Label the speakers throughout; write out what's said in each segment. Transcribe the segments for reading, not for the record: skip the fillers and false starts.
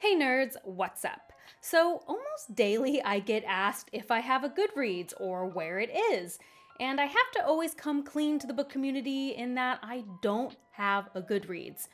Speaker 1: Hey nerds, what's up? So almost daily I get asked if I have a Goodreads or where it is. And I have to always come clean to the book community in that I don't have a Goodreads.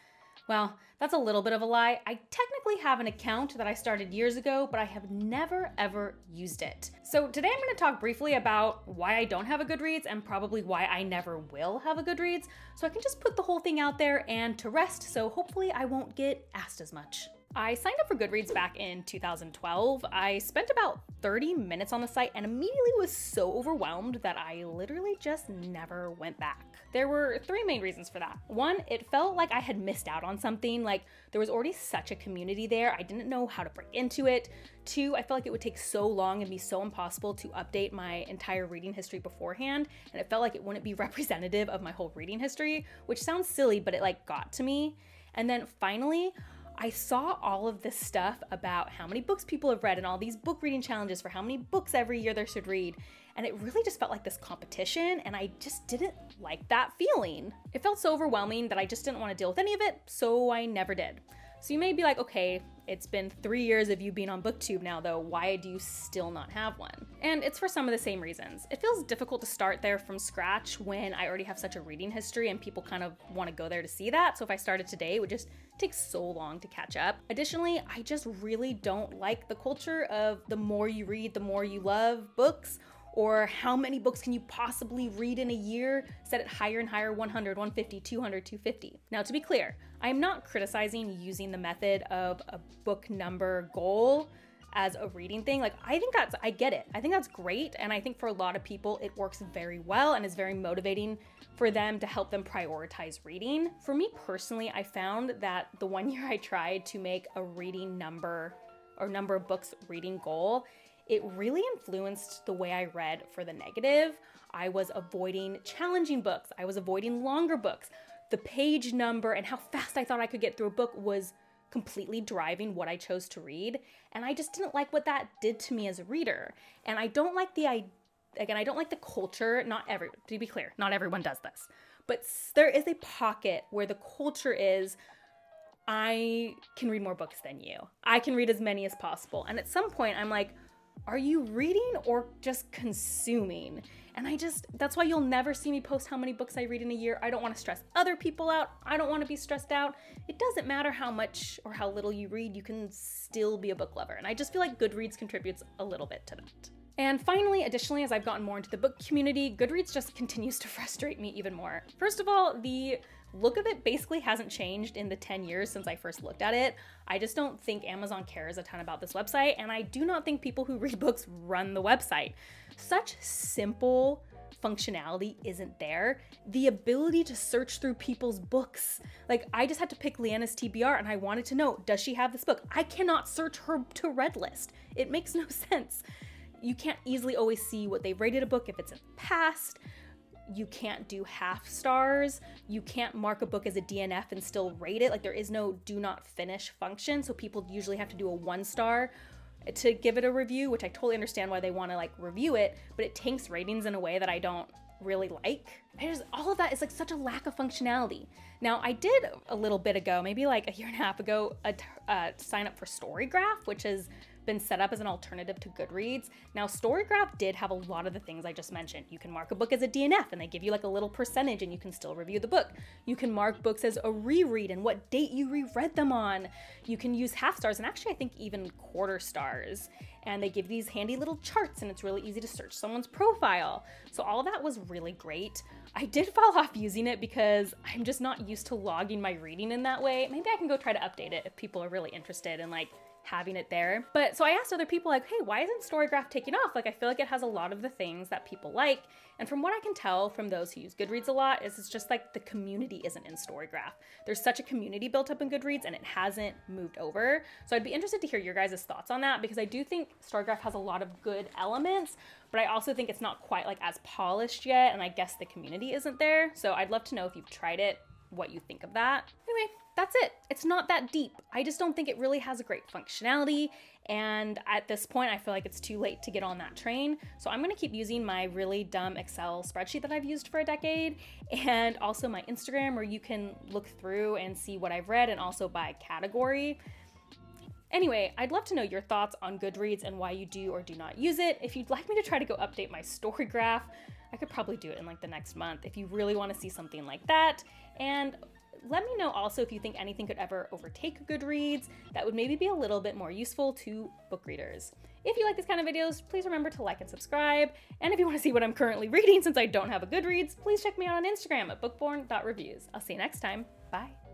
Speaker 1: Well, that's a little bit of a lie. I technically have an account that I started years ago, but I have never ever used it. So today I'm going to talk briefly about why I don't have a Goodreads and probably why I never will have a Goodreads, so I can just put the whole thing out there and to rest, so hopefully I won't get asked as much. I signed up for Goodreads back in 2012. I spent about 30 minutes on the site and immediately was so overwhelmed that I literally just never went back. There were three main reasons for that. One, it felt like I had missed out on something, like there was already such a community there, I didn't know how to break into it. Two, I felt like it would take so long and be so impossible to update my entire reading history beforehand, and it felt like it wouldn't be representative of my whole reading history, which sounds silly, but it got to me. And then finally, I saw all of this stuff about how many books people have read and all these book reading challenges for how many books every year they should read. And it really just felt like this competition, and I just didn't like that feeling. It felt so overwhelming that I just didn't want to deal with any of it, so I never did. So you may be like, okay, it's been 3 years of you being on BookTube now though, why do you still not have one? And it's for some of the same reasons. It feels difficult to start there from scratch when I already have such a reading history and people kind of want to go there to see that. So if I started today, it would just take so long to catch up. Additionally, I just really don't like the culture of the more you read, the more you love books, or how many books can you possibly read in a year, set it higher and higher, 100, 150, 200, 250. Now to be clear, I'm not criticizing using the method of a book number goal as a reading thing. I get it. I think that's great. And I think for a lot of people, it works very well and is very motivating for them to help them prioritize reading. For me personally, I found that the 1 year I tried to make a reading number or number of books reading goal, it really influenced the way I read for the negative. I was avoiding challenging books. I was avoiding longer books. The page number and how fast I thought I could get through a book was completely driving what I chose to read. And I just didn't like what that did to me as a reader. And I don't like I don't like the culture. To be clear, not everyone does this. But there is a pocket where the culture is, I can read more books than you. I can read as many as possible. And at some point I'm like, are you reading or just consuming? And that's why you'll never see me post how many books I read in a year. I don't want to stress other people out. I don't want to be stressed out. It doesn't matter how much or how little you read, you can still be a book lover. And I just feel like Goodreads contributes a little bit to that. And finally, additionally, as I've gotten more into the book community, Goodreads just continues to frustrate me even more. First of all, the look of it basically hasn't changed in the 10 years since I first looked at it. I just don't think Amazon cares a ton about this website, and I do not think people who read books run the website. Such simple functionality isn't there. The ability to search through people's books. I just had to pick Leanna's TBR and I wanted to know, does she have this book? I cannot search her to read list. It makes no sense. You can't easily always see what they've rated a book if it's in the past. You can't do half stars. You can't mark a book as a DNF and still rate it. There is no do not finish function. So people usually have to do a 1 star to give it a review, which I totally understand why they want to review it, but it tanks ratings in a way that I don't really like. All of that is such a lack of functionality. Now I did a little bit ago, maybe a year and a half ago, sign up for Storygraph, which has been set up as an alternative to Goodreads. Now Storygraph did have a lot of the things I just mentioned. You can mark a book as a DNF and they give you a little percentage and you can still review the book. You can mark books as a reread and what date you reread them on. You can use half stars and actually I think even quarter stars. And they give these handy little charts and it's really easy to search someone's profile. So all of that was really great. I did fall off using it because I'm just not used to logging my reading in that way. Maybe I can go try to update it if people are really interested in having it there. But so I asked other people hey, why isn't Storygraph taking off? I feel like it has a lot of the things that people like. And from what I can tell from those who use Goodreads a lot is it's just the community isn't in Storygraph. There's such a community built up in Goodreads and it hasn't moved over. So I'd be interested to hear your guys' thoughts on that because I do think Storygraph has a lot of good elements, but I also think it's not quite as polished yet. And I guess the community isn't there. So I'd love to know if you've tried it, what you think of that. Anyway, that's it. It's not that deep. I just don't think it really has a great functionality. And at this point, I feel like it's too late to get on that train. So I'm gonna keep using my really dumb Excel spreadsheet that I've used for a decade, and also my Instagram where you can look through and see what I've read and also by category. Anyway, I'd love to know your thoughts on Goodreads and why you do or do not use it. If you'd like me to try to go update my story graph, I could probably do it in like the next month if you really want to see something like that. And let me know also if you think anything could ever overtake Goodreads that would maybe be a little bit more useful to book readers. If you like these kind of videos, please remember to like and subscribe. And if you want to see what I'm currently reading since I don't have a Goodreads, please check me out on Instagram at bookborn.reviews. I'll see you next time. Bye.